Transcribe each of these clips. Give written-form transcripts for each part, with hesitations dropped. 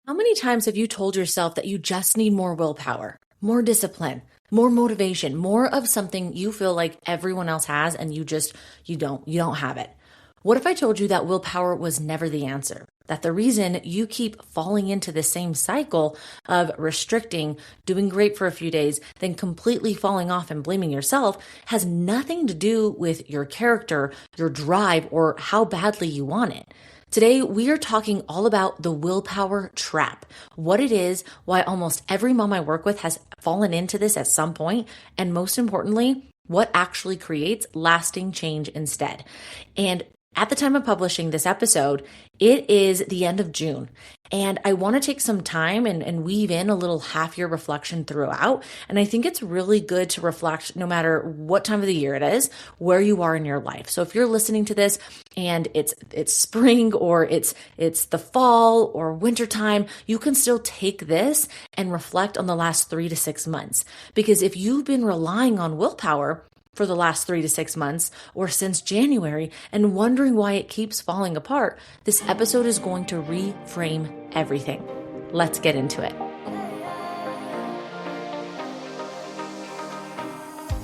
How many times have you told yourself that you just need more willpower, more discipline, more motivation, more of something you feel like everyone else has and you don't have it? What if I told you that willpower was never the answer? That the reason you keep falling into the same cycle of restricting, doing great for a few days, then completely falling off and blaming yourself has nothing to do with your character, your drive, or how badly you want it. Today, we are talking all about the willpower trap, what it is, why almost every mom I work with has fallen into this at some point, and most importantly, what actually creates lasting change instead. And at the time of publishing this episode, it is the end of June, and I want to take some time and weave in a little half-year reflection throughout. And I think it's really good to reflect no matter what time of the year it is, where you are in your life. So if you're listening to this and it's spring or it's the fall or winter time, you can still take this and reflect on the last 3 to 6 months. Because if you've been relying on willpower for the last 3 to 6 months or since January and wondering why it keeps falling apart, this episode is going to reframe everything. Let's get into it.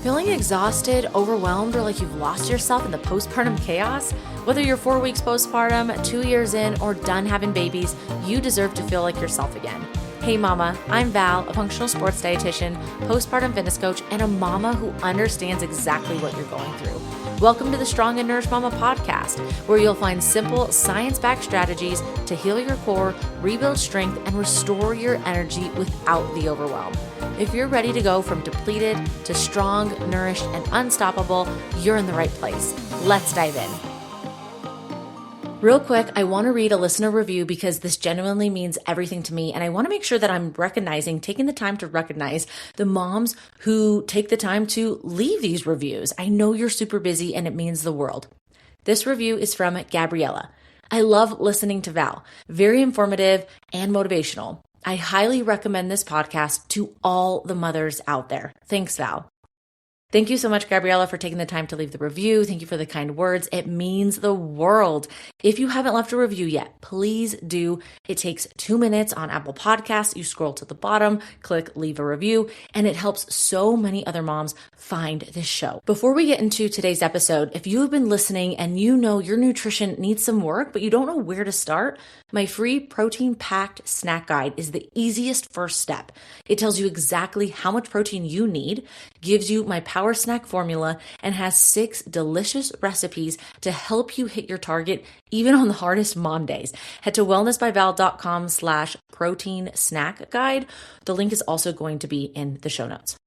Feeling exhausted, overwhelmed, or like you've lost yourself in the postpartum chaos? Whether you're 4 weeks postpartum, 2 years in, or done having babies, you deserve to feel like yourself again. Hey mama, I'm Val, a functional sports dietitian, postpartum fitness coach, and a mama who understands exactly what you're going through. Welcome to the Strong and Nourished Mama podcast, where you'll find simple, science-backed strategies to heal your core, rebuild strength, and restore your energy without the overwhelm. If you're ready to go from depleted to strong, nourished, and unstoppable, you're in the right place. Let's dive in. Real quick, I want to read a listener review because this genuinely means everything to me. And I want to make sure that I'm taking the time to recognize the moms who take the time to leave these reviews. I know you're super busy and it means the world. This review is from Gabriella. I love listening to Val. Very informative and motivational. I highly recommend this podcast to all the mothers out there. Thanks, Val. Thank you so much, Gabriella, for taking the time to leave the review. Thank you for the kind words. It means the world. If you haven't left a review yet, please do. It takes 2 minutes on Apple Podcasts. You scroll to the bottom, click leave a review, and it helps so many other moms find this show. Before we get into today's episode, if you have been listening and you know your nutrition needs some work, but you don't know where to start, my free protein-packed snack guide is the easiest first step. It tells you exactly how much protein you need, gives you my power snack formula, and has 6 delicious recipes to help you hit your target even on the hardest mom days. Head to wellnessbyval.com/protein snack guide. The link is also going to be in the show notes.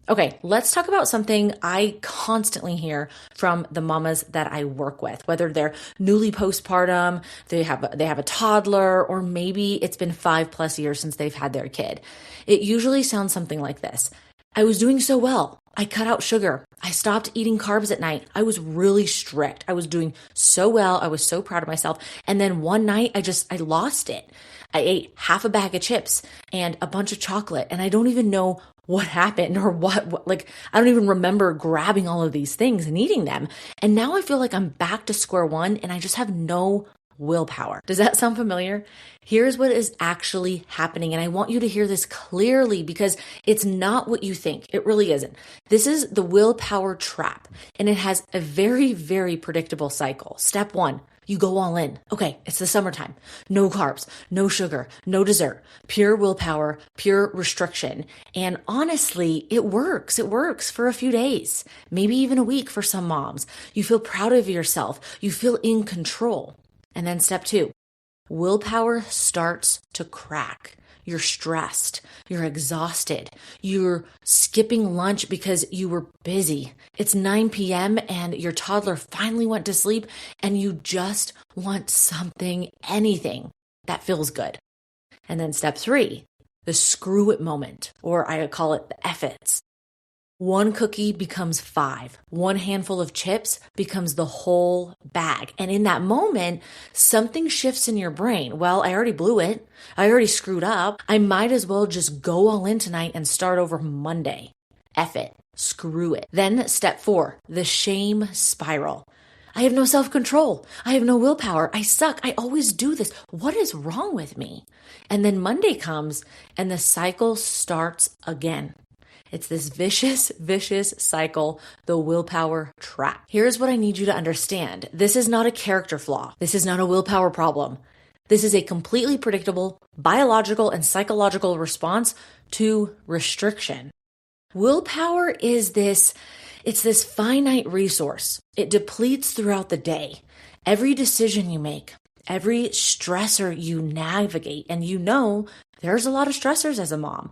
Okay, let's talk about something I constantly hear from the mamas that I work with, whether they're newly postpartum, they have a toddler, or maybe it's been 5+ years since they've had their kid. It usually sounds something like this. I was doing so well. I cut out sugar. I stopped eating carbs at night. I was really strict. I was doing so well. I was so proud of myself. And then one night I lost it. I ate half a bag of chips and a bunch of chocolate, and I don't even know what happened or what I don't even remember grabbing all of these things and eating them. And now I feel like I'm back to square one and I just have no willpower. Does that sound familiar? Here's what is actually happening. And I want you to hear this clearly because it's not what you think. It really isn't. This is the willpower trap. And it has a very, very predictable cycle. Step 1. You go all in. Okay, it's the summertime. No carbs, no sugar, no dessert, pure willpower, pure restriction. And honestly, it works. It works for a few days, maybe even a week for some moms. You feel proud of yourself. You feel in control. And then step 2, willpower starts to crack. You're stressed. You're exhausted. You're skipping lunch because you were busy. It's 9 p.m. and your toddler finally went to sleep and you just want anything that feels good. And then step 3, the screw it moment, or I call it the F it's. 1 cookie becomes 5. 1 handful of chips becomes the whole bag. And in that moment, something shifts in your brain. Well, I already blew it. I already screwed up. I might as well just go all in tonight and start over Monday. F it. Screw it. Then step 4, the shame spiral. I have no self-control. I have no willpower. I suck. I always do this. What is wrong with me? And then Monday comes and the cycle starts again. It's this vicious, vicious cycle, the willpower trap. Here's what I need you to understand. This is not a character flaw. This is not a willpower problem. This is a completely predictable biological and psychological response to restriction. Willpower is it's this finite resource. It depletes throughout the day. Every decision you make, every stressor you navigate, and you know there's a lot of stressors as a mom.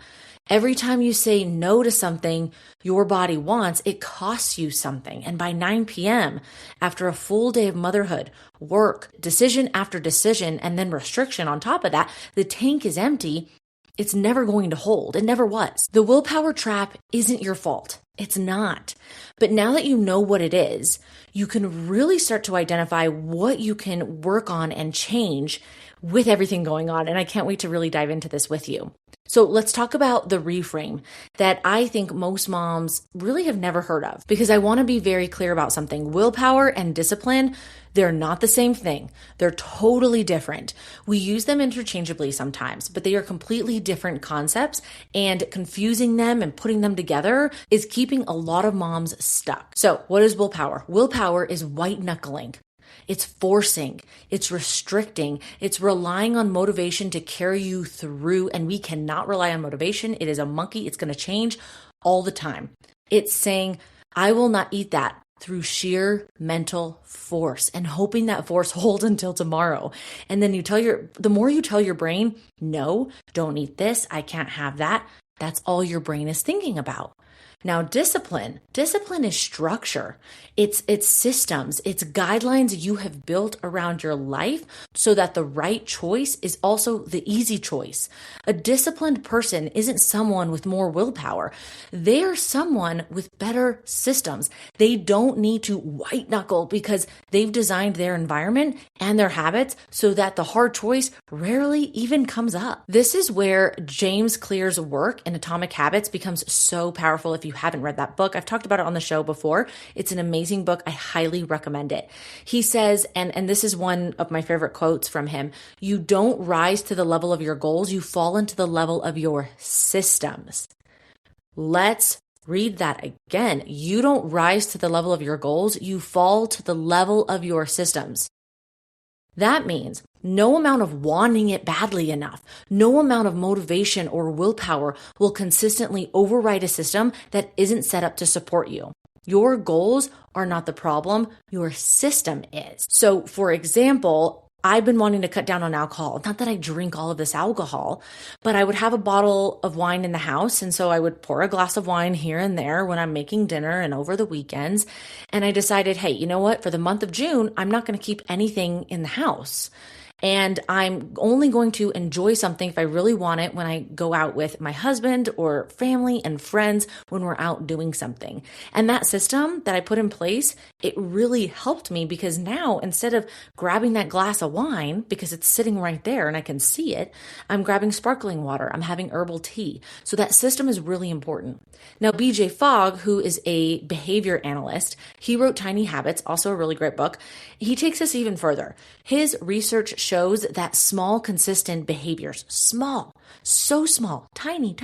Every time you say no to something your body wants, it costs you something. And by 9 p.m., after a full day of motherhood, work, decision after decision, and then restriction on top of that, the tank is empty. It's never going to hold. It never was. The willpower trap isn't your fault. It's not. But now that you know what it is, you can really start to identify what you can work on and change with everything going on. And I can't wait to really dive into this with you. So let's talk about the reframe that I think most moms really have never heard of, because I want to be very clear about something. Willpower and discipline, they're not the same thing. They're totally different. We use them interchangeably sometimes, but they are completely different concepts, and confusing them and putting them together is keeping a lot of moms stuck. So what is willpower? Willpower is white knuckling. It's forcing, it's restricting, it's relying on motivation to carry you through. And we cannot rely on motivation. It is a monkey. It's going to change all the time. It's saying, I will not eat that through sheer mental force and hoping that force holds until tomorrow. And then the more you tell your brain, no, don't eat this, I can't have that. That's all your brain is thinking about. Now, discipline is structure. It's systems. It's guidelines you have built around your life so that the right choice is also the easy choice. A disciplined person isn't someone with more willpower. They are someone with better systems. They don't need to white knuckle because they've designed their environment and their habits so that the hard choice rarely even comes up. This is where James Clear's work in Atomic Habits becomes so powerful. If you haven't read that book, I've talked about it on the show before. It's an amazing book. I highly recommend it. He says, and this is one of my favorite quotes from him, you don't rise to the level of your goals, you fall into the level of your systems. Let's read that again. You don't rise to the level of your goals, you fall to the level of your systems. That means no amount of wanting it badly enough, no amount of motivation or willpower will consistently override a system that isn't set up to support you. Your goals are not the problem, your system is. So, for example, I've been wanting to cut down on alcohol. Not that I drink all of this alcohol, but I would have a bottle of wine in the house. And so I would pour a glass of wine here and there when I'm making dinner and over the weekends. And I decided, hey, you know what? For the month of June, I'm not going to keep anything in the house. And I'm only going to enjoy something if I really want it when I go out with my husband or family and friends when we're out doing something. And that system that I put in place, it really helped me because now instead of grabbing that glass of wine because it's sitting right there and I can see it, I'm grabbing sparkling water. I'm having herbal tea. So that system is really important. Now, BJ Fogg, who is a behavior analyst, he wrote Tiny Habits, also a really great book. He takes us even further. His research shows that small, consistent behaviors, small, so small, tiny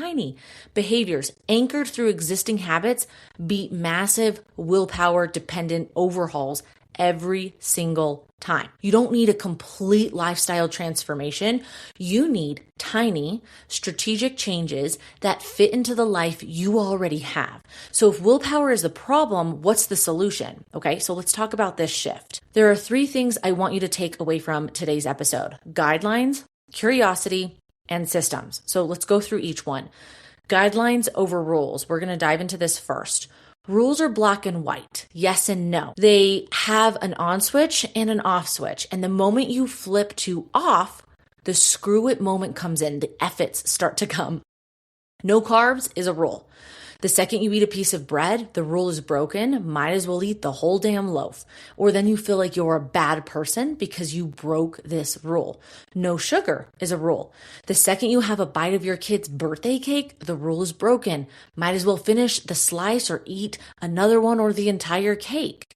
behaviors anchored through existing habits beat massive willpower dependent overhauls every single time. You don't need a complete lifestyle transformation. You need tiny, strategic changes that fit into the life you already have. So if willpower is the problem, what's the solution? Okay, so let's talk about this shift. There are 3 things I want you to take away from today's episode: guidelines, curiosity, and systems. So let's go through each one. Guidelines over rules. We're going to dive into this first. Rules are black and white, yes and no. They have an on switch and an off switch. And the moment you flip to off, the screw it moment comes in. The F-its start to come. No carbs is a rule. The second you eat a piece of bread, the rule is broken. Might as well eat the whole damn loaf. Or then you feel like you're a bad person because you broke this rule. No sugar is a rule. The second you have a bite of your kid's birthday cake, the rule is broken. Might as well finish the slice or eat another one or the entire cake.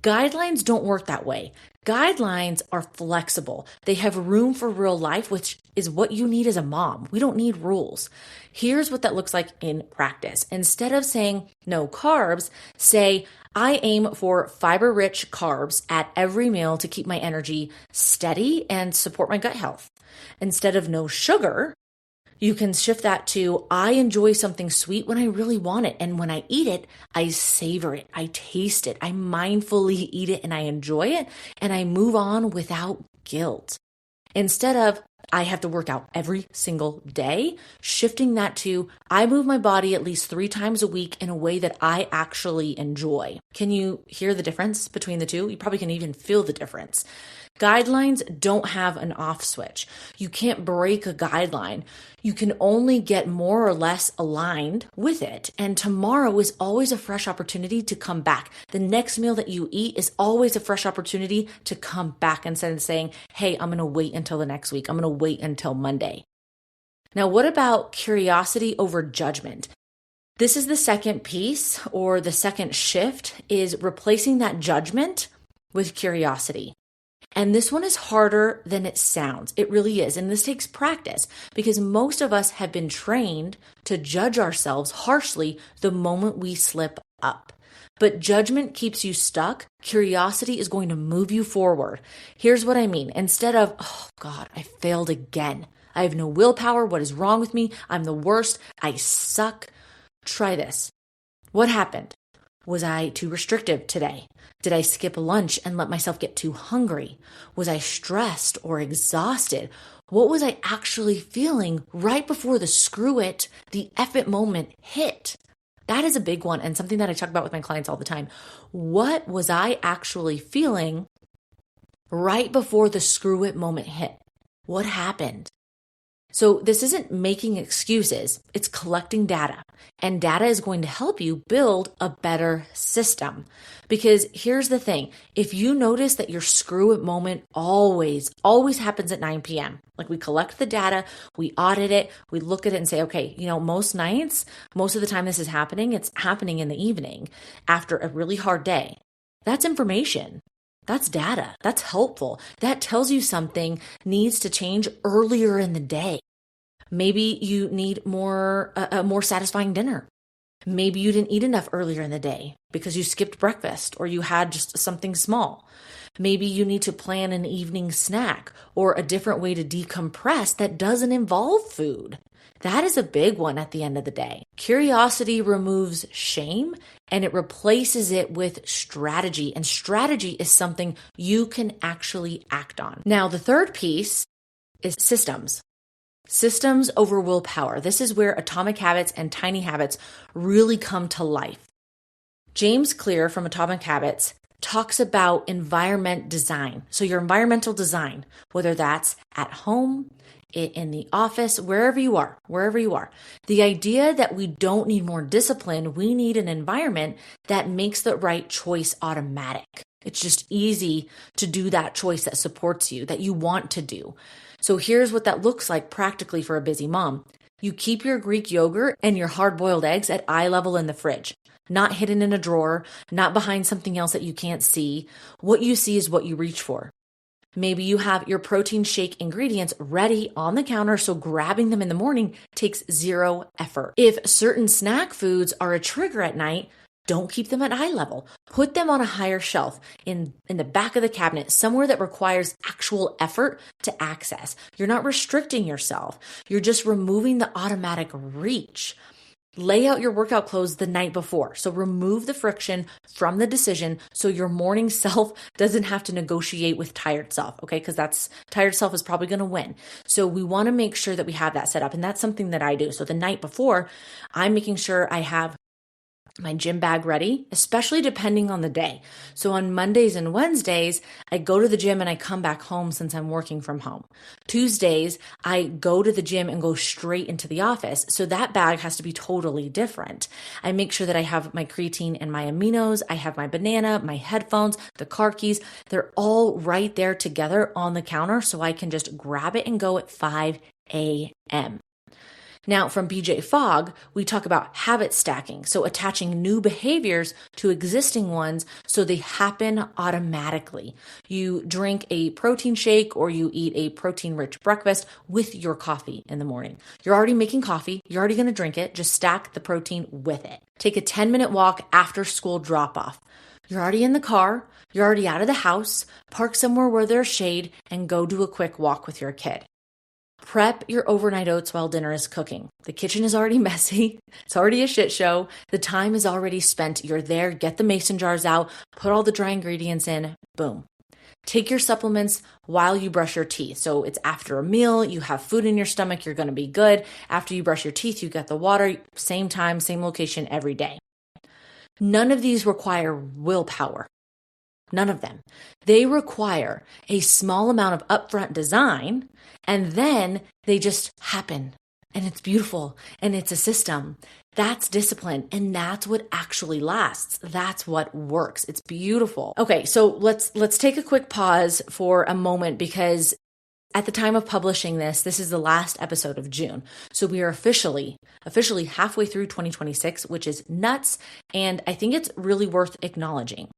Guidelines don't work that way. Guidelines are flexible. They have room for real life, which is what you need as a mom. We don't need rules. Here's what that looks like in practice. Instead of saying no carbs, say, I aim for fiber-rich carbs at every meal to keep my energy steady and support my gut health. Instead of no sugar, you can shift that to, I enjoy something sweet when I really want it. And when I eat it, I savor it. I taste it. I mindfully eat it and I enjoy it. And I move on without guilt. Instead of, I have to work out every single day, shifting that to, I move my body at least 3 times a week in a way that I actually enjoy. Can you hear the difference between the two? You probably can even feel the difference. Guidelines don't have an off switch. You can't break a guideline. You can only get more or less aligned with it. And tomorrow is always a fresh opportunity to come back. The next meal that you eat is always a fresh opportunity to come back instead of saying, hey, I'm going to wait until the next week. I'm going to wait until Monday. Now, what about curiosity over judgment? This is the second piece, or the second shift, is replacing that judgment with curiosity. And this one is harder than it sounds. It really is. And this takes practice because most of us have been trained to judge ourselves harshly the moment we slip up. But judgment keeps you stuck. Curiosity is going to move you forward. Here's what I mean. Instead of, oh God, I failed again. I have no willpower. What is wrong with me? I'm the worst. I suck. Try this. What happened? Was I too restrictive today? Did I skip lunch and let myself get too hungry? Was I stressed or exhausted? What was I actually feeling right before the screw it, the F it moment hit? That is a big one and something that I talk about with my clients all the time. What was I actually feeling right before the screw it moment hit? What happened? So this isn't making excuses, it's collecting data. And data is going to help you build a better system. Because here's the thing, if you notice that your screw it moment always happens at 9 p.m., like we collect the data, we audit it, we look at it and say, okay, most nights, most of the time this is happening, it's happening in the evening after a really hard day. That's information. That's data. That's helpful. That tells you something needs to change earlier in the day. Maybe you need a more satisfying dinner. Maybe you didn't eat enough earlier in the day because you skipped breakfast or you had just something small. Maybe you need to plan an evening snack or a different way to decompress that doesn't involve food. That is a big one at the end of the day. Curiosity removes shame and it replaces it with strategy. And strategy is something you can actually act on. Now, the third piece is systems. Systems over willpower. This is where atomic habits and tiny habits really come to life. James Clear from Atomic Habits talks about environment design. So your environmental design, whether that's at home, in the office, wherever you are. The idea that we don't need more discipline, we need an environment that makes the right choice automatic. It's just easy to do that choice that supports you, that you want to do. So here's what that looks like practically for a busy mom. You keep your Greek yogurt and your hard-boiled eggs at eye level in the fridge, not hidden in a drawer, not behind something else that you can't see. What you see is what you reach for. Maybe you have your protein shake ingredients ready on the counter, so grabbing them in the morning takes zero effort. If certain snack foods are a trigger at night, don't keep them at eye level. Put them on a higher shelf in the back of the cabinet, somewhere that requires actual effort to access. You're not restricting yourself. You're just removing the automatic reach. Lay out your workout clothes the night before. So remove the friction from the decision so your morning self doesn't have to negotiate with tired self, okay? Because that's tired self is probably going to win. So we want to make sure that we have that set up. And that's something that I do. So the night before, I'm making sure I have my gym bag ready, especially depending on the day. So on Mondays and Wednesdays, I go to the gym and I come back home since I'm working from home. Tuesdays, I go to the gym and go straight into the office. So that bag has to be totally different. I make sure that I have my creatine and my aminos. I have my banana, my headphones, the car keys. They're all right there together on the counter so I can just grab it and go at 5 a.m. Now, from BJ Fogg, we talk about habit stacking. So attaching new behaviors to existing ones so they happen automatically. You drink a protein shake or you eat a protein-rich breakfast with your coffee in the morning. You're already making coffee. You're already going to drink it. Just stack the protein with it. Take a 10-minute walk after school drop-off. You're already in the car. You're already out of the house. Park somewhere where there's shade and go do a quick walk with your kid. Prep your overnight oats while dinner is cooking. The kitchen is already messy. It's already a shit show. The time is already spent. You're there. Get the mason jars out. Put all the dry ingredients in. Boom. Take your supplements while you brush your teeth. So it's after a meal. You have food in your stomach. You're going to be good. After you brush your teeth, you get the water. Same time, same location every day. None of these require willpower. None of them. They require a small amount of upfront design, and then they just happen. And it's beautiful, and it's a system. That's discipline, and that's what actually lasts. That's what works. It's beautiful. Okay, so let's take a quick pause for a moment, because at the time of publishing this is the last episode of June. So we are officially halfway through 2026, which is nuts, and I think it's really worth acknowledging.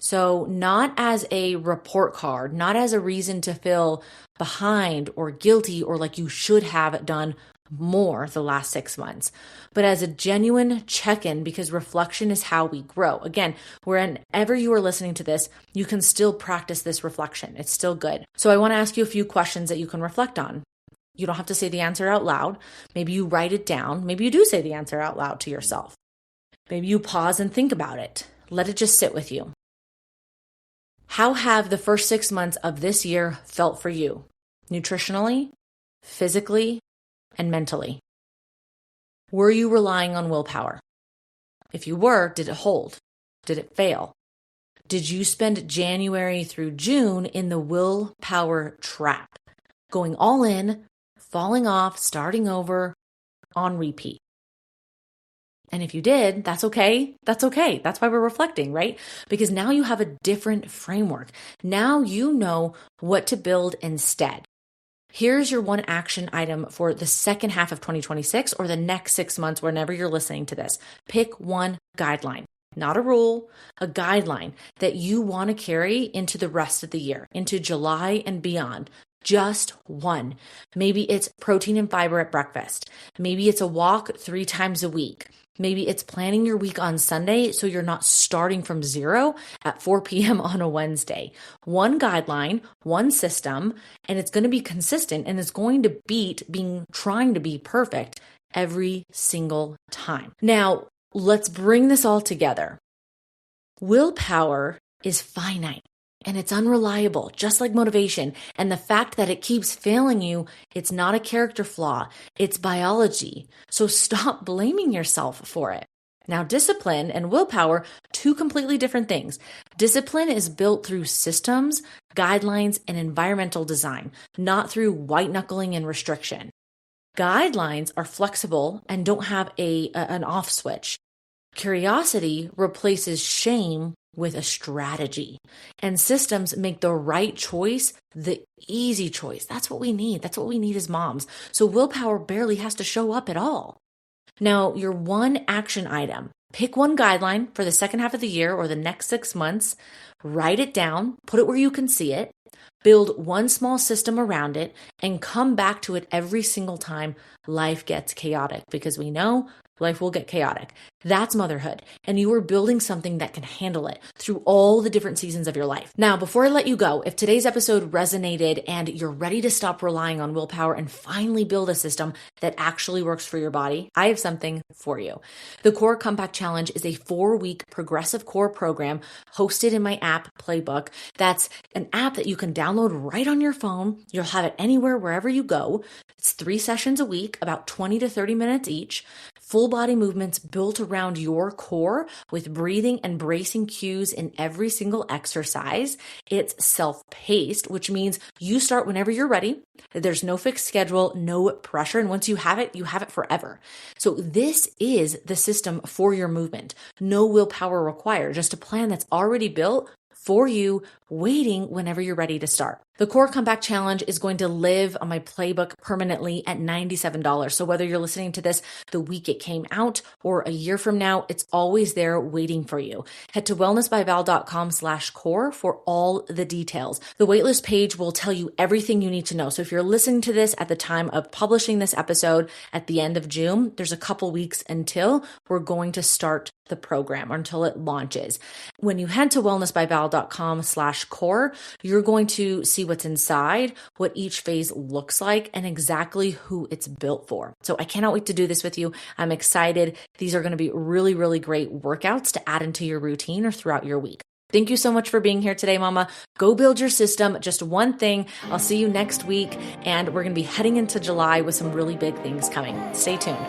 So not as a report card, not as a reason to feel behind or guilty or like you should have done more the last 6 months, but as a genuine check-in, because reflection is how we grow. Again, wherever you are listening to this, you can still practice this reflection. It's still good. So I want to ask you a few questions that you can reflect on. You don't have to say the answer out loud. Maybe you write it down. Maybe you do say the answer out loud to yourself. Maybe you pause and think about it. Let it just sit with you. How have the first 6 months of this year felt for you? Nutritionally, physically, and mentally? Were you relying on willpower? If you were, did it hold? Did it fail? Did you spend January through June in the willpower trap, going all in, falling off, starting over, on repeat? And if you did, that's okay. That's okay. That's why we're reflecting, right? Because now you have a different framework. Now you know what to build instead. Here's your one action item for the second half of 2026 or the next 6 months, whenever you're listening to this. Pick one guideline, not a rule, a guideline that you want to carry into the rest of the year, into July and beyond. Just one. Maybe it's protein and fiber at breakfast. Maybe it's a walk 3 times a week. Maybe it's planning your week on Sunday so you're not starting from zero at 4 p.m. on a Wednesday. One guideline, one system, and it's going to be consistent, and it's going to beat trying to be perfect every single time. Now, let's bring this all together. Willpower is finite. And it's unreliable, just like motivation. And the fact that it keeps failing you, it's not a character flaw, it's biology. So stop blaming yourself for it. Now, discipline and willpower, two completely different things. Discipline is built through systems, guidelines, and environmental design, not through white knuckling and restriction. Guidelines are flexible and don't have an off switch. Curiosity replaces shame with a strategy, and systems make the right choice the easy choice. That's what we need. That's what we need as moms. So willpower barely has to show up at all. Now, your one action item, pick one guideline for the second half of the year or the next 6 months, write it down, put it where you can see it, build one small system around it, and come back to it every single time life gets chaotic, because we know life will get chaotic. That's motherhood. And you are building something that can handle it through all the different seasons of your life. Now, before I let you go, if today's episode resonated and you're ready to stop relying on willpower and finally build a system that actually works for your body, I have something for you. The Core Comeback Challenge is a 4-week progressive core program hosted in my app Playbook. That's an app that you can download right on your phone. You'll have it anywhere, wherever you go. It's 3 sessions a week, about 20 to 30 minutes each. Full body movements built around your core with breathing and bracing cues in every single exercise. It's self-paced, which means you start whenever you're ready. There's no fixed schedule, no pressure. And once you have it forever. So this is the system for your movement. No willpower required, just a plan that's already built for you, waiting whenever you're ready to start. The Core Comeback Challenge is going to live on my playbook permanently at $97. So whether you're listening to this the week it came out or a year from now, it's always there waiting for you. Head to wellnessbyval.com/core for all the details. The waitlist page will tell you everything you need to know. So if you're listening to this at the time of publishing this episode at the end of June, there's a couple weeks until we're going to start the program or until it launches. When you head to wellnessbyval.com/core, you're going to see what's inside, what each phase looks like, and exactly who it's built for. So I cannot wait to do this with you. I'm excited. These are going to be really, really great workouts to add into your routine or throughout your week. Thank you so much for being here today, Mama. Go build your system. Just one thing. I'll see you next week, and we're going to be heading into July with some really big things coming. Stay tuned.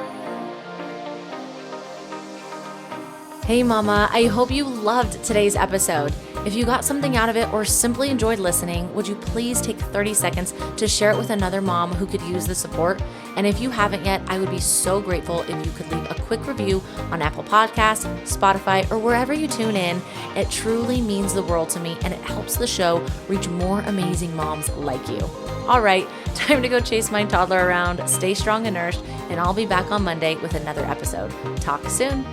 Hey Mama, I hope you loved today's episode. If you got something out of it or simply enjoyed listening, would you please take 30 seconds to share it with another mom who could use the support? And if you haven't yet, I would be so grateful if you could leave a quick review on Apple Podcasts, Spotify, or wherever you tune in. It truly means the world to me, and it helps the show reach more amazing moms like you. All right, time to go chase my toddler around. Stay strong and nourished, and I'll be back on Monday with another episode. Talk soon.